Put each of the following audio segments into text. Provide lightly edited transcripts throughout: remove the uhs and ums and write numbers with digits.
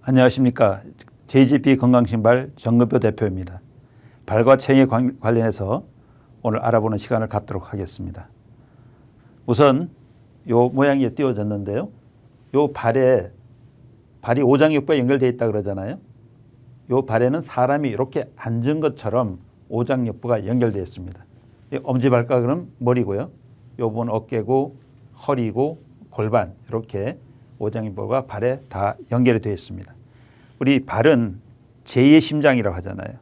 안녕하십니까. JGP 건강신발 정근표 대표입니다. 발과 체형에 관련해서 오늘 알아보는 시간을 갖도록 하겠습니다. 우선 요 모양이 띄워졌는데요. 요 발이 오장육부에 연결되어 있다 그러잖아요. 요 발에는 사람이 이렇게 앉은 것처럼 오장육부가 연결되어 있습니다. 엄지발가락은 머리고요. 요 부분 어깨고 허리고 골반 이렇게 오장육부가 발에 다 연결이 되어 있습니다. 우리 발은 제2의 심장이라고 하잖아요.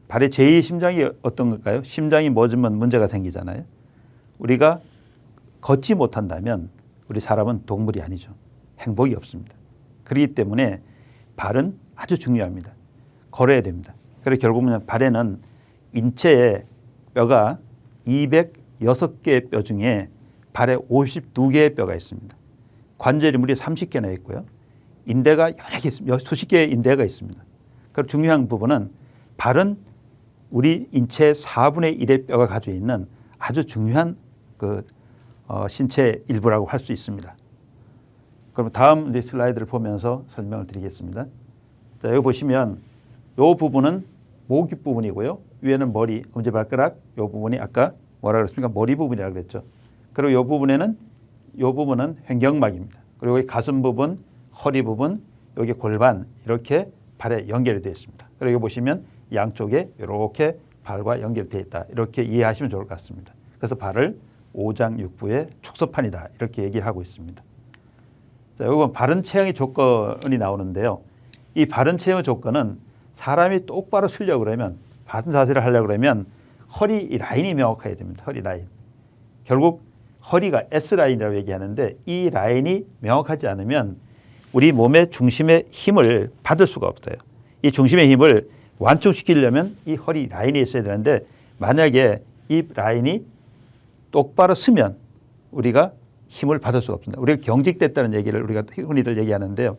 발의 제2의 심장이 어떤 걸까요? 심장이 멎으면 문제가 생기잖아요. 우리가 걷지 못한다면 우리 사람은 동물이 아니죠. 행복이 없습니다. 그렇기 때문에 발은 아주 중요합니다. 걸어야 됩니다. 그래서 결국은 발에는 인체의 뼈가 206개의 뼈 중에 발에 52개의 뼈가 있습니다. 관절이 무려 30개나 있고요. 인대가 여러 개 있습니다. 수십 개의 인대가 있습니다. 그리고 중요한 부분은 발은 우리 인체의 4분의 1의 뼈가 가지고 있는 아주 중요한 신체 일부라고 할 수 있습니다. 그럼 다음 슬라이드를 보면서 설명을 드리겠습니다. 자, 여기 보시면 이 부분은 목 부분이고요. 위에는 머리, 엄지발가락, 이 부분이 아까 뭐라 그랬습니까? 머리 부분이라고 그랬죠. 그리고 이 부분은 횡격막입니다. 그리고 여기 가슴 부분, 허리 부분, 여기 골반 이렇게 발에 연결이 되어 있습니다. 그리고 여기 보시면 양쪽에 이렇게 발과 연결되어 있다. 이렇게 이해하시면 좋을 것 같습니다. 그래서 발을 오장육부의 축소판이다. 이렇게 얘기를 하고 있습니다. 자, 이건 바른 체형의 조건이 나오는데요. 이 바른 체형의 조건은 사람이 똑바로 서려고 그러면 바른 자세를 하려고 그러면 허리 라인이 명확해야 됩니다. 허리 라인. 결국 허리가 S라인이라고 얘기하는데 이 라인이 명확하지 않으면 우리 몸의 중심의 힘을 받을 수가 없어요. 이 중심의 힘을 완충시키려면 이 허리 라인이 있어야 되는데 만약에 이 라인이 똑바로 서면 우리가 힘을 받을 수가 없습니다. 우리가 경직됐다는 얘기를 우리가 흔히들 얘기하는데요.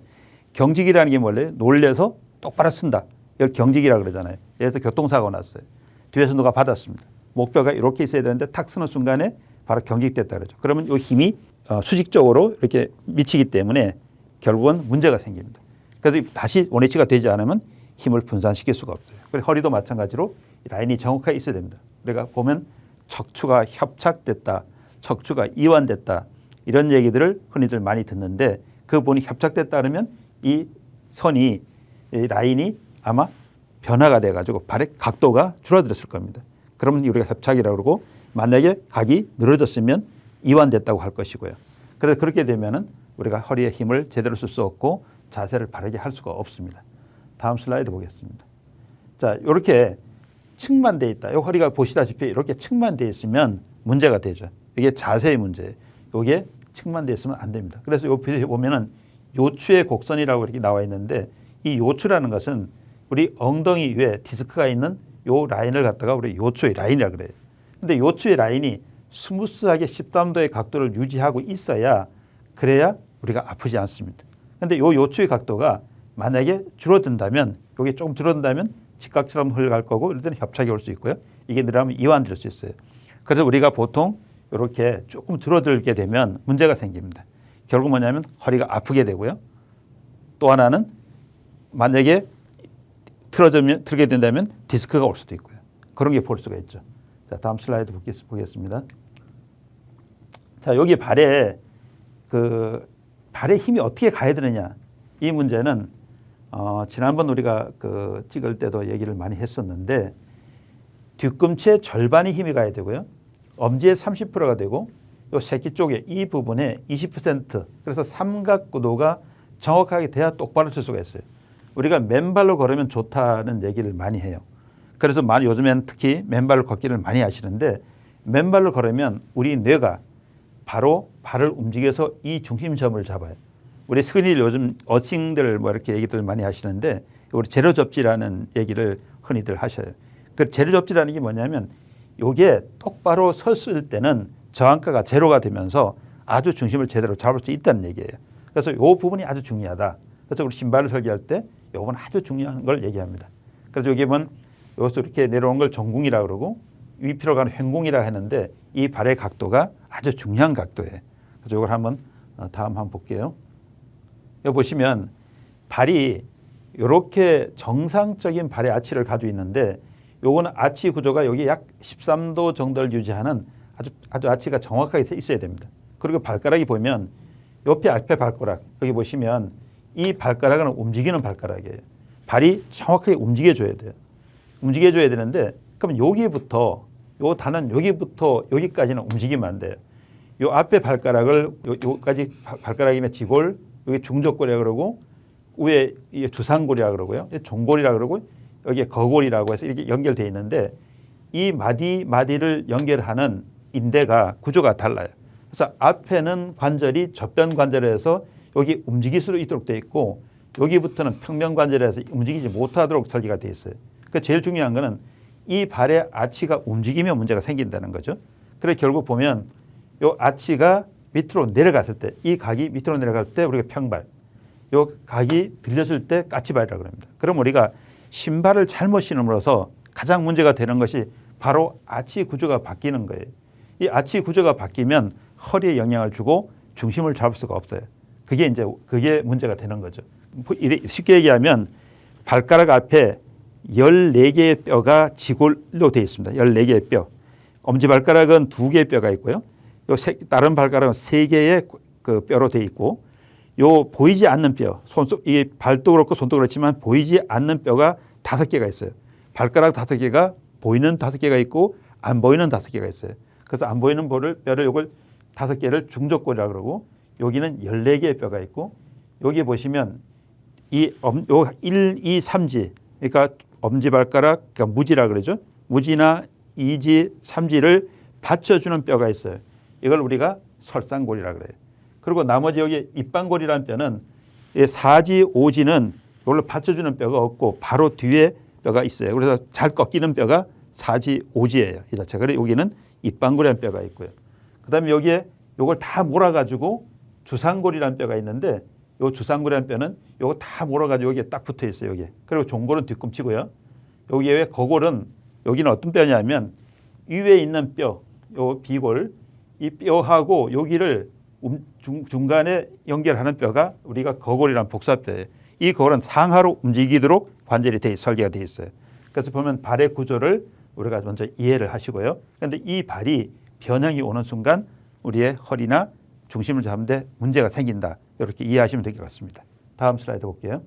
경직이라는 게 뭐예요? 놀려서 똑바로 쓴다. 이걸 경직이라고 그러잖아요. 예를 들어서 교통사고가 났어요. 뒤에서 누가 받았습니다. 목뼈가 이렇게 있어야 되는데 탁 서는 순간에 바로 경직됐다 그러죠. 그러면 이 힘이 수직적으로 이렇게 미치기 때문에 결국은 문제가 생깁니다. 그래서 다시 원위치가 되지 않으면 힘을 분산시킬 수가 없어요. 그래서 허리도 마찬가지로 라인이 정확하게 있어야 됩니다. 우리가 보면 척추가 협착됐다, 척추가 이완됐다 이런 얘기들을 흔히들 많이 듣는데 그 부분이 협착됐다 그러면 이 선이 이 라인이 아마 변화가 돼가지고 발의 각도가 줄어들었을 겁니다. 그러면 우리가 협착이라고 그러고 만약에 각이 늘어졌으면 이완됐다고 할 것이고요. 그래서 그렇게 되면은 우리가 허리에 힘을 제대로 쓸 수 없고 자세를 바르게 할 수가 없습니다. 다음 슬라이드 보겠습니다. 자, 이렇게 측만되어 있다. 이 허리가 보시다시피 이렇게 측만되어 있으면 문제가 되죠. 이게 자세의 문제예요. 이게 측만되어 있으면 안 됩니다. 그래서 여기 보면은 요추의 곡선이라고 이렇게 나와 있는데 이 요추라는 것은 우리 엉덩이 위에 디스크가 있는 요 라인을 갖다가 우리 요추의 라인이라고 그래요. 근데 요추의 라인이 스무스하게 13도의 각도를 유지하고 있어야 그래야 우리가 아프지 않습니다. 근데 요 요추의 각도가 만약에 줄어든다면 여기 조금 줄어든다면 직각처럼 흘러갈 거고 이럴 때는 협착이 올 수 있고요. 이게 늘어나면 이완될 수 있어요. 그래서 우리가 보통 이렇게 조금 줄어들게 되면 문제가 생깁니다. 결국 뭐냐면 허리가 아프게 되고요. 또 하나는 만약에 틀게 된다면 디스크가 올 수도 있고요. 그런 게 볼 수가 있죠. 자, 다음 슬라이드 보겠습니다. 자, 여기 발에 발의 힘이 어떻게 가야 되느냐 이 문제는 지난번 우리가 찍을 때도 얘기를 많이 했었는데 뒤꿈치의 절반이 힘이 가야 되고요. 엄지의 30%가 되고 요 새끼 쪽에 이 부분에 20% 그래서 삼각구도가 정확하게 돼야 똑바로 설 수가 있어요. 우리가 맨발로 걸으면 좋다는 얘기를 많이 해요. 그래서 요즘에는 특히 맨발로 걷기를 많이 하시는데 맨발로 걸으면 우리 뇌가 바로 발을 움직여서 이 중심점을 잡아요. 우리 흔히 요즘 어싱들 이렇게 얘기들 많이 하시는데 우리 제로 접지라는 얘기를 흔히들 하셔요. 그 제로 접지라는 게 뭐냐면 요게 똑바로 섰을 때는 저항가가 제로가 되면서 아주 중심을 제대로 잡을 수 있다는 얘기예요. 그래서 요 부분이 아주 중요하다. 그래서 우리 신발을 설계할 때 요건 아주 중요한 걸 얘기합니다. 그래서 여기 보면 여기서 이렇게 내려온 걸 정궁이라고 그러고 위로 가는 횡궁이라고 했는데 이 발의 각도가 아주 중요한 각도예요. 그래서 이걸 다음 한번 볼게요. 여기 보시면 발이 이렇게 정상적인 발의 아치를 가지고 있는데 요거는 아치 구조가 여기 약 13도 정도를 유지하는 아주 아치가 정확하게 있어야 됩니다. 그리고 발가락이 보면 옆에 앞에 발가락 여기 보시면 이 발가락은 움직이는 발가락이에요. 발이 정확하게 움직여줘야 돼요. 움직여줘야 되는데 그럼 여기부터 요 단은 여기부터 여기까지는 움직이면 안 돼요. 요 앞에 발가락을 요까지 발가락이나 지골 여기 중적골이라 그러고 위에 주상골이라 그러고요. 종골이라 그러고 여기에 거골이라고 해서 이렇게 연결되어 있는데 이 마디를 연결하는 인대가 구조가 달라요. 그래서 앞에는 관절이 접변 관절에서 여기 움직일 수 있도록 되어 있고 여기부터는 평면 관절에서 움직이지 못하도록 설계가 되어 있어요. 그러니까 제일 중요한 거는 이 발의 아치가 움직이면 문제가 생긴다는 거죠. 그래서 결국 보면 이 아치가 밑으로 내려갔을 때, 이 각이 밑으로 내려갈 때 우리가 평발, 이 각이 들렸을 때 까치발이라고 합니다. 그럼 우리가 신발을 잘못 신음으로써 가장 문제가 되는 것이 바로 아치 구조가 바뀌는 거예요. 이 아치 구조가 바뀌면 허리에 영향을 주고 중심을 잡을 수가 없어요. 그게 문제가 되는 거죠. 쉽게 얘기하면 발가락 앞에 14개의 뼈가 지골로 되어 있습니다. 14개의 뼈. 엄지발가락은 2개의 뼈가 있고요. 다른 발가락은 3개의 그 뼈로 되어 있고 요 보이지 않는 뼈, 이 발도 그렇고 손도 그렇지만 보이지 않는 뼈가 5개가 있어요. 발가락 5개가 보이는 5개가 있고 안 보이는 5개가 있어요. 그래서 안 보이는 뼈를 요걸 5개를 중적골이라고 그러고 여기는 14개의 뼈가 있고 여기 보시면 요 1, 2, 3지 그러니까 엄지발가락, 그러니까 무지라 그러죠. 무지나 2지, 3지를 받쳐주는 뼈가 있어요. 이걸 우리가 설상골이라 그래요. 그리고 나머지 여기 입방골이라는 뼈는 4지, 5지는 이걸로 받쳐주는 뼈가 없고 바로 뒤에 뼈가 있어요. 그래서 잘 꺾이는 뼈가 4지, 5지예요. 이 자체가. 그래서 여기는 입방골이라는 뼈가 있고요. 그다음에 여기에 이걸 다 몰아가지고 주상골이라는 뼈가 있는데 이 주상골이라는 뼈는 이거 다 몰아가지고 여기에 딱 붙어 있어요. 여기. 그리고 종골은 뒤꿈치고요. 여기에 거골은 여기는 어떤 뼈냐면 위에 있는 뼈, 요 비골, 이 뼈하고 여기를 중간에 연결하는 뼈가 우리가 거골이라는 복사뼈예요. 이 거골은 상하로 움직이도록 관절이 설계가 되어 있어요. 그래서 보면 발의 구조를 우리가 먼저 이해를 하시고요. 그런데 이 발이 변형이 오는 순간 우리의 허리나 중심을 잡는 데 문제가 생긴다. 이렇게 이해하시면 될 것 같습니다. 다음 슬라이드 볼게요.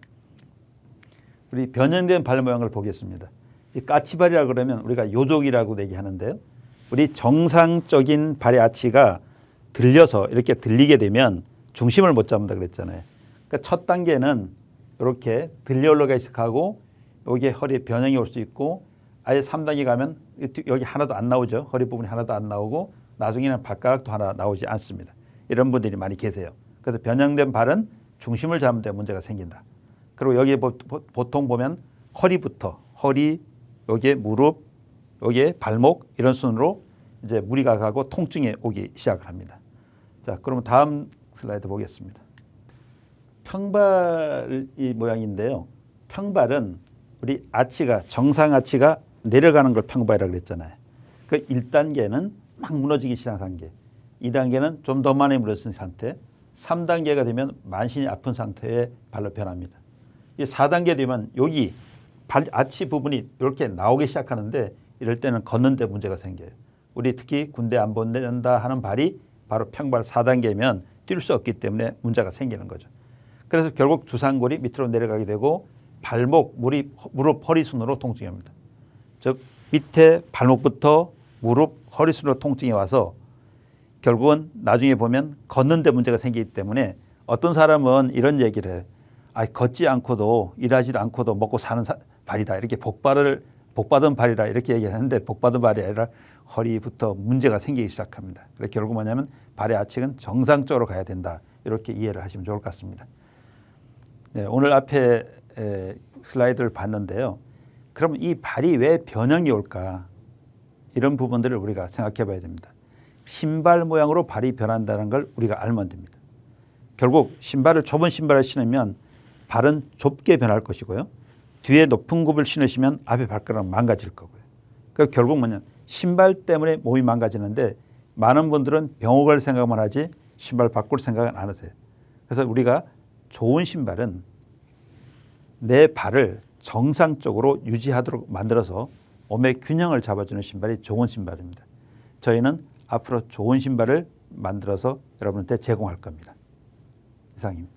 우리 변형된 발 모양을 보겠습니다. 이 까치발이라고 그러면 우리가 요족이라고 얘기하는데요. 우리 정상적인 발의 아치가 들려서 이렇게 들리게 되면 중심을 못 잡는다 그랬잖아요. 그러니까 첫 단계는 이렇게 들려 올라가 시작하고 여기에 허리에 변형이 올 수 있고 아예 3단계 가면 여기 하나도 안 나오죠. 허리 부분이 하나도 안 나오고 나중에는 발가락도 하나 나오지 않습니다. 이런 분들이 많이 계세요. 그래서 변형된 발은 중심을 잡는 데 문제가 생긴다. 그리고 여기에 보통 보면 허리부터 허리, 여기에 무릎, 여기에 발목 이런 순으로 이제 무리가 가고 통증이 오기 시작을 합니다. 자, 그러면 다음 슬라이드 보겠습니다. 평발이 모양인데요. 평발은 우리 아치가 정상 아치가 내려가는 걸 평발이라고 그랬잖아요. 그 1단계는 막 무너지기 시작한 단계. 2단계는 좀 더 많이 무너진 상태. 3단계가 되면 만신이 아픈 상태의 발로 변합니다. 이 4단계 되면 여기 발 아치 부분이 이렇게 나오기 시작하는데 이럴 때는 걷는 데 문제가 생겨요. 우리 특히 군대 안 보낸다 하는 발이 바로 평발 4단계면 뛸 수 없기 때문에 문제가 생기는 거죠. 그래서 결국 주상골이 밑으로 내려가게 되고 발목, 무릎, 허리 순으로 통증이 옵니다. 즉 밑에 발목부터 무릎, 허리 순으로 통증이 와서 결국은 나중에 보면 걷는 데 문제가 생기기 때문에 어떤 사람은 이런 얘기를 해요. 걷지 않고도 일하지도 않고도 먹고 사는 발이다. 이렇게 복받은 발이라 이렇게 얘기하는데 복받은 발이 아니라 허리부터 문제가 생기기 시작합니다. 그래서 결국 뭐냐면 발의 아치는 정상적으로 가야 된다. 이렇게 이해를 하시면 좋을 것 같습니다. 네, 오늘 앞에 슬라이드를 봤는데요. 그럼 이 발이 왜 변형이 올까? 이런 부분들을 우리가 생각해 봐야 됩니다. 신발 모양으로 발이 변한다는 걸 우리가 알면 됩니다. 결국 좁은 신발을 신으면 발은 좁게 변할 것이고요. 뒤에 높은 굽을 신으시면 앞에 발가락은 망가질 거고요. 그러니까 결국 뭐냐 신발 때문에 몸이 망가지는데 많은 분들은 병원 갈 생각만 하지 신발 바꿀 생각은 안 하세요. 그래서 우리가 좋은 신발은 내 발을 정상적으로 유지하도록 만들어서 몸의 균형을 잡아주는 신발이 좋은 신발입니다. 저희는 앞으로 좋은 신발을 만들어서 여러분한테 제공할 겁니다. 이상입니다.